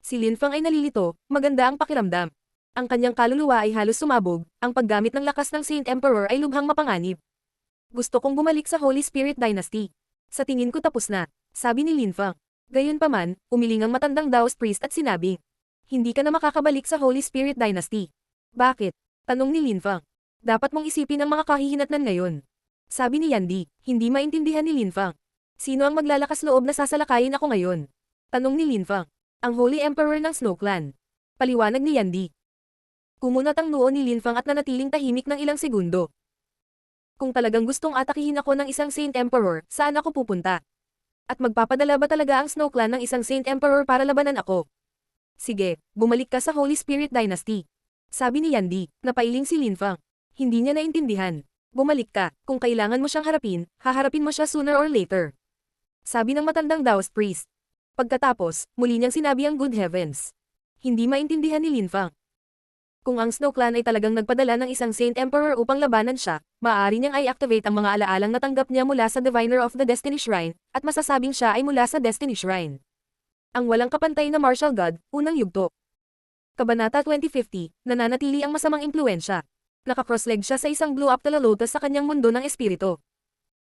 Si Lin Fang ay nalilito, maganda ang pakiramdam. Ang kanyang kaluluwa ay halos sumabog, ang paggamit ng lakas ng Saint Emperor ay lubhang mapanganib. Gusto kong bumalik sa Holy Spirit Dynasty. Sa tingin ko tapos na, sabi ni Lin Fang. Gayunpaman, umiling ang matandang Daoist priest at sinabi, hindi ka na makakabalik sa Holy Spirit Dynasty. Bakit? Tanong ni Lin Fang. Dapat mong isipin ang mga kahihinatnan ngayon. Sabi ni Yan Di, hindi maintindihan ni Lin Fang. Sino ang maglalakas loob na sasalakayin ako ngayon? Tanong ni Lin Fang. Ang Holy Emperor ng Snow Clan. Paliwanag ni Yan Di. Kumunat ang noo ni Lin Fang at nanatiling tahimik ng ilang segundo. Kung talagang gustong atakihin ako ng isang Saint Emperor, saan ako pupunta? At magpapadala ba talaga ang Snow Clan ng isang Saint Emperor para labanan ako? Sige, bumalik ka sa Holy Spirit Dynasty. Sabi ni Yan Di, napailing si Lin Fang. Hindi niya naintindihan. Bumalik ka, kung kailangan mo siyang harapin, haharapin mo siya sooner or later. Sabi ng matandang Daoist priest. Pagkatapos, muli niyang sinabi ang Good Heavens. Hindi maintindihan ni Lin Fang. Kung ang Snow Clan ay talagang nagpadala ng isang Saint Emperor upang labanan siya, maaari niyang i-activate ang mga alaalang natanggap niya mula sa Diviner of the Destiny Shrine, at masasabing siya ay mula sa Destiny Shrine. Ang walang kapantay na Martial God, unang yugto. Kabanata 2050, nananatili ang masamang impluensya. Naka-cross-leg siya sa isang Blue Aptala Lotus sa kanyang mundo ng espiritu.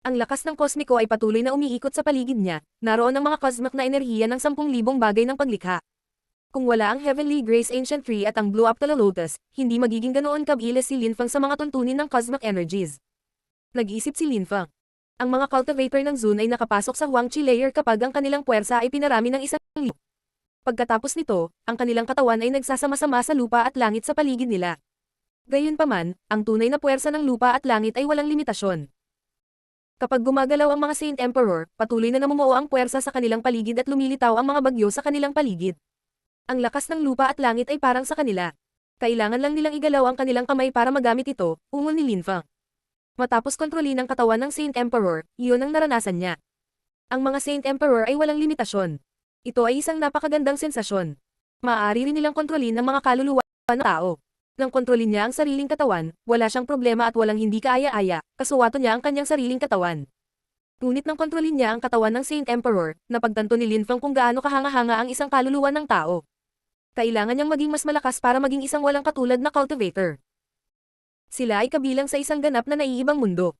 Ang lakas ng kosmiko ay patuloy na umiikot sa paligid niya, naroon ang mga cosmic na enerhiya ng 10,000 bagay ng paglikha. Kung wala ang Heavenly Grace Ancient Tree at ang Blue Aptala Lotus, hindi magiging ganoon kabilas si Lin Fang sa mga tuntunin ng cosmic energies. Nag-isip si Lin Fang. Ang mga cultivator ng Zun ay nakapasok sa Huangqi layer kapag ang kanilang puwersa ay pinarami ng isang libo. Pagkatapos nito, ang kanilang katawan ay nagsasama-sama sa lupa at langit sa paligid nila. Gayunpaman, ang tunay na puwersa ng lupa at langit ay walang limitasyon. Kapag gumagalaw ang mga Saint Emperor, patuloy na namumuo ang puwersa sa kanilang paligid at lumilitaw ang mga bagyo sa kanilang paligid. Ang lakas ng lupa at langit ay parang sa kanila. Kailangan lang nilang igalaw ang kanilang kamay para magamit ito, ungol ni Lin Fang. Matapos kontrolin ang katawan ng Saint Emperor, iyon ang naranasan niya. Ang mga Saint Emperor ay walang limitasyon. Ito ay isang napakagandang sensasyon. Maaari rin nilang kontrolin ang mga kaluluwa ng tao. Nang kontrolin niya ang sariling katawan, wala siyang problema at walang hindi kaaya-aya, kasuwato niya ang kanyang sariling katawan. Ngunit nang kontrolin niya ang katawan ng Saint Emperor, napagtanto ni Lin Fang kung gaano kahanga-hanga ang isang kaluluwa ng tao. Kailangan niyang maging mas malakas para maging isang walang katulad na cultivator. Sila ay kabilang sa isang ganap na naiibang mundo.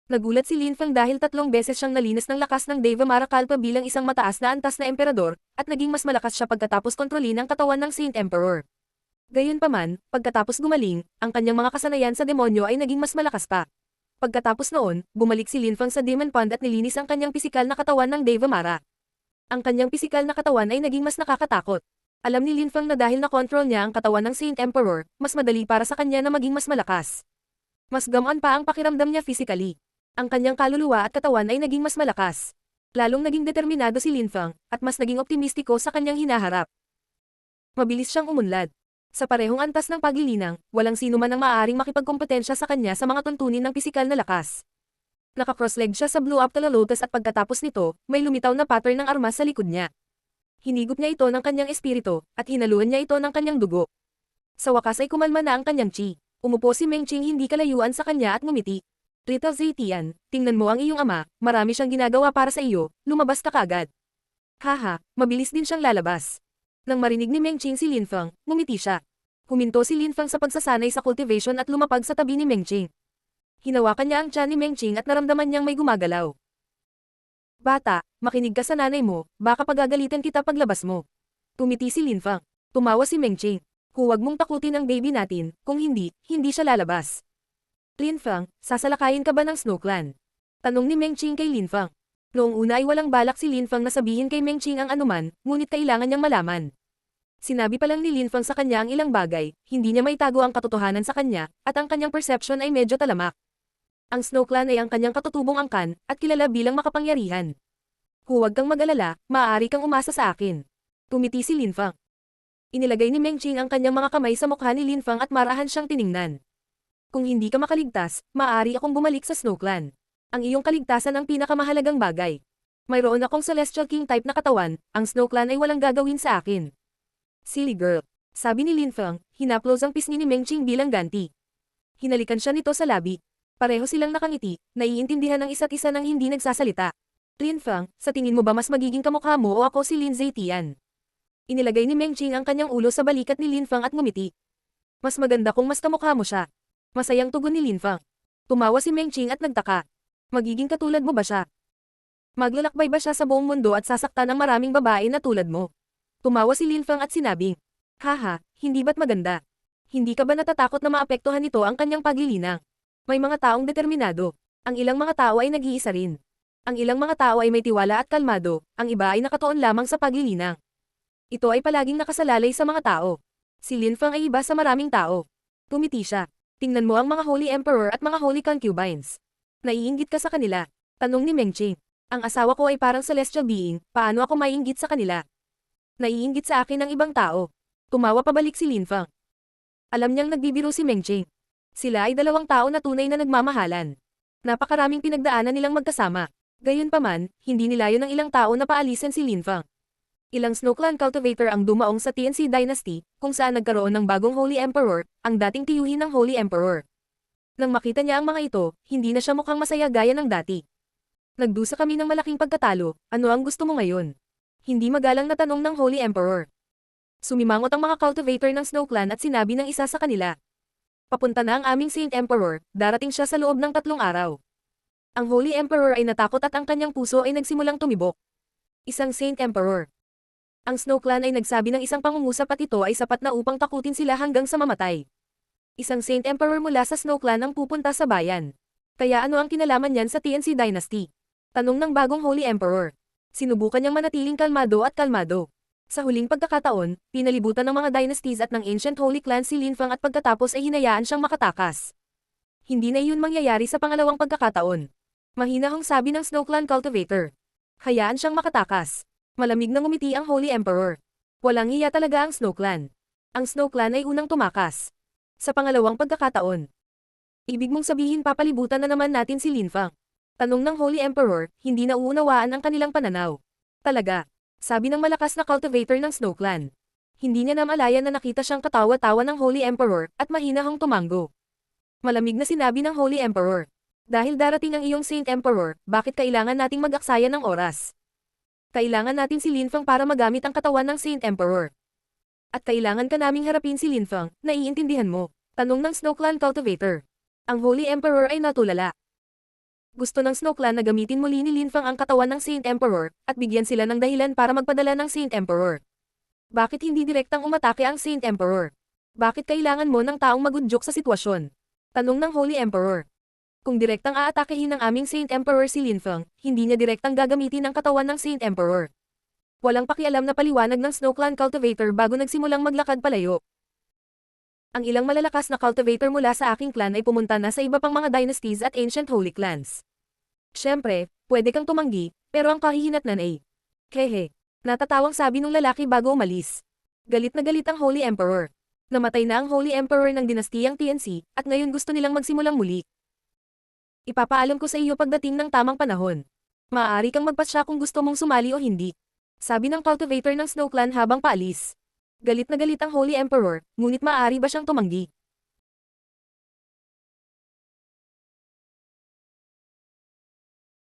Nagulat si Lin Fang dahil 3 beses siyang nalinas ng lakas ng Deva Marakalpa bilang isang mataas na antas na emperador, at naging mas malakas siya pagkatapos kontrolin ang katawan ng Saint Emperor. Gayunpaman, pagkatapos gumaling, ang kanyang mga kasanayan sa demonyo ay naging mas malakas pa. Pagkatapos noon, bumalik si Lin Fang sa Demon Pond at nilinis ang kanyang pisikal na katawan ng Deva Mara. Ang kanyang pisikal na katawan ay naging mas nakakatakot. Alam ni Linfang na dahil na-control niya ang katawan ng Saint Emperor, mas madali para sa kanya na maging mas malakas. Mas gamaan pa ang pakiramdam niya physically. Ang kanyang kaluluwa at katawan ay naging mas malakas. Lalong naging determinado si Linfang, at mas naging optimistiko sa kanyang hinaharap. Mabilis siyang umunlad. Sa parehong antas ng paglilinang, walang sino man ang maaaring makipagkompetensya sa kanya sa mga tuntunin ng pisikal na lakas. Naka-cross-leg siya sa Blue Aptala Lotus at pagkatapos nito, may lumitaw na pattern ng armas sa likod niya. Hinigop niya ito ng kanyang espiritu, at hinaluan niya ito ng kanyang dugo. Sa wakas ay kumalma na ang kanyang chi. Umupo si Meng Qing hindi kalayuan sa kanya at ngumiti. Rita Zetian, tingnan mo ang iyong ama, marami siyang ginagawa para sa iyo, lumabas ka kaagad. Haha, mabilis din siyang lalabas. Nang marinig ni Meng Qing si Linfang, ngumiti siya. Huminto si Linfang sa pagsasanay sa cultivation at lumapag sa tabi ni Meng Qing. Hinawakan niya ang tiyan ni Meng Qing at naramdaman niyang may gumagalaw. Bata, makinig ka sa nanay mo, baka pagagalitan kita paglabas mo. Tumiti si Linfang. Tumawa si Meng Qing. Huwag mong takutin ang baby natin, kung hindi, hindi siya lalabas. Linfang, sasalakayin ka ba ng Snow Clan? Tanong ni Meng Qing kay Linfang. Noong una ay walang balak si Linfang na sabihin kay Meng Qing ang anuman, ngunit kailangan niyang malaman. Sinabi pa lang ni Linfang sa kanya ang ilang bagay, hindi niya maitago ang katotohanan sa kanya, at ang kanyang perception ay medyo talamak. Ang Snow Clan ay ang kanyang katutubong angkan, at kilala bilang makapangyarihan. Huwag kang mag-alala, maaari kang umasa sa akin. Tumiti si Linfang. Inilagay ni Meng Qing ang kanyang mga kamay sa mukha ni Linfang at marahan siyang tiningnan. Kung hindi ka makaligtas, maaari akong bumalik sa Snow Clan. Ang iyong kaligtasan ang pinakamahalagang bagay. Mayroon akong Celestial King type na katawan, ang Snow Clan ay walang gagawin sa akin. Silly girl. Sabi ni Linfang, hinaplos ang pisngi ni Meng Qing bilang ganti. Hinalikan siya nito sa labi. Pareho silang nakangiti, naiintindihan ng isa't isa nang hindi nagsasalita. Linfang, sa tingin mo ba mas magiging kamukha mo o ako si Lin Zetian? Inilagay ni Meng Qing ang kanyang ulo sa balikat ni Linfang at ngumiti. Mas maganda kung mas kamukha mo siya. Masayang tugon ni Linfang. Tumawa si Meng Qing at nagtaka. Magiging katulad mo ba siya? Maglalakbay ba siya sa buong mundo at sasaktan ang maraming babae na tulad mo? Tumawa si Linfang at sinabing, haha, hindi ba't maganda? Hindi ka ba natatakot na maapektuhan nito ang kanyang paglilinang? May mga taong determinado. Ang ilang mga tao ay nag-iisa rin. Ang ilang mga tao ay may tiwala at kalmado, ang iba ay nakatuon lamang sa paglilinang. Ito ay palaging nakasalalay sa mga tao. Si Linfang ay iba sa maraming tao. Tumiti siya. Tingnan mo ang mga Holy Emperor at mga Holy Concubines. Naiinggit ka sa kanila. Tanong ni Meng Qing. Ang asawa ko ay parang celestial being, paano ako maiinggit sa kanila? Naiinggit sa akin ang ibang tao. Tumawa pabalik si Linfang. Alam niyang nagbibiro si Meng Qing. Sila ay dalawang tao na tunay na nagmamahalan. Napakaraming pinagdaanan nilang magkasama. Gayunpaman, hindi nilayon ng ilang tao na paalisin si Linfang. Ilang Snow Clan cultivator ang dumaong sa TNC Dynasty, kung saan nagkaroon ng bagong Holy Emperor, ang dating tiyuhin ng Holy Emperor. Nang makita niya ang mga ito, hindi na siya mukhang masaya gaya ng dati. Nagdusa kami ng malaking pagkatalo, ano ang gusto mo ngayon? Hindi magalang na tanong ng Holy Emperor. Sumimangot ang mga cultivator ng Snow Clan at sinabi ng isa sa kanila. Papunta na ang aming Saint Emperor, darating siya sa loob ng 3 araw. Ang Holy Emperor ay natakot at ang kanyang puso ay nagsimulang tumibok. Isang Saint Emperor. Ang Snow Clan ay nagsabi ng isang pangungusap at ito ay sapat na upang takutin sila hanggang sa mamatay. Isang Saint Emperor mula sa Snow Clan ang pupunta sa bayan. Kaya ano ang kinalaman niyan sa TNC Dynasty? Tanong ng bagong Holy Emperor. Sinubukan niyang manatiling kalmado at kalmado. Sa huling pagkakataon, pinalibutan ng mga dynasties at ng Ancient Holy Clan si Linfang at pagkatapos ay hinayaan siyang makatakas. Hindi na iyon mangyayari sa pangalawang pagkakataon. Mahinahong sabi ng Snow Clan cultivator. Hayaan siyang makatakas. Malamig na ngumiti ang Holy Emperor. Walang hiya talaga ang Snow Clan. Ang Snow Clan ay unang tumakas. Sa pangalawang pagkakataon. Ibig mong sabihin papalibutan na naman natin si Linfang. Tanong ng Holy Emperor, hindi na uunawaan ang kanilang pananaw. Talaga. Sabi ng malakas na cultivator ng Snow Clan. Hindi niya namalayan na nakita siyang katawa-tawa ng Holy Emperor, at mahinahong tumanggo. Malamig na sinabi ng Holy Emperor. Dahil darating ang iyong Saint Emperor, bakit kailangan nating mag-aksaya ng oras? Kailangan natin si Linfang para magamit ang katawan ng Saint Emperor. At kailangan ka naming harapin si Linfang, naiintindihan mo? Tanong ng Snow Clan cultivator. Ang Holy Emperor ay natulala. Gusto ng Snow Clan na gamitin muli ni Linfang ang katawan ng Saint Emperor, at bigyan sila ng dahilan para magpadala ng Saint Emperor. Bakit hindi direktang umatake ang Saint Emperor? Bakit kailangan mo ng taong magudyok sa sitwasyon? Tanong ng Holy Emperor. Kung direktang aatakehin ng aming Saint Emperor si Linfang, hindi niya direktang gagamitin ang katawan ng Saint Emperor. Walang pakialam na paliwanag ng Snow Clan cultivator bago nagsimulang maglakad palayo. Ang ilang malalakas na cultivator mula sa aking clan ay pumunta na sa iba pang mga dynasties at ancient holy clans. Siyempre, pwede kang tumanggi, pero ang kahihinatnan ay, Kehe. Natatawang sabi nung lalaki bago umalis. Galit na galit ang Holy Emperor. Namatay na ang Holy Emperor ng dinastiyang TNC, at ngayon gusto nilang magsimulang muli. Ipapaalam ko sa iyo pagdating ng tamang panahon. Maaari kang magpasya kung gusto mong sumali o hindi. Sabi ng cultivator ng Snow Clan habang paalis. Galit na galit ang Holy Emperor, ngunit maaari ba siyang tumanggi?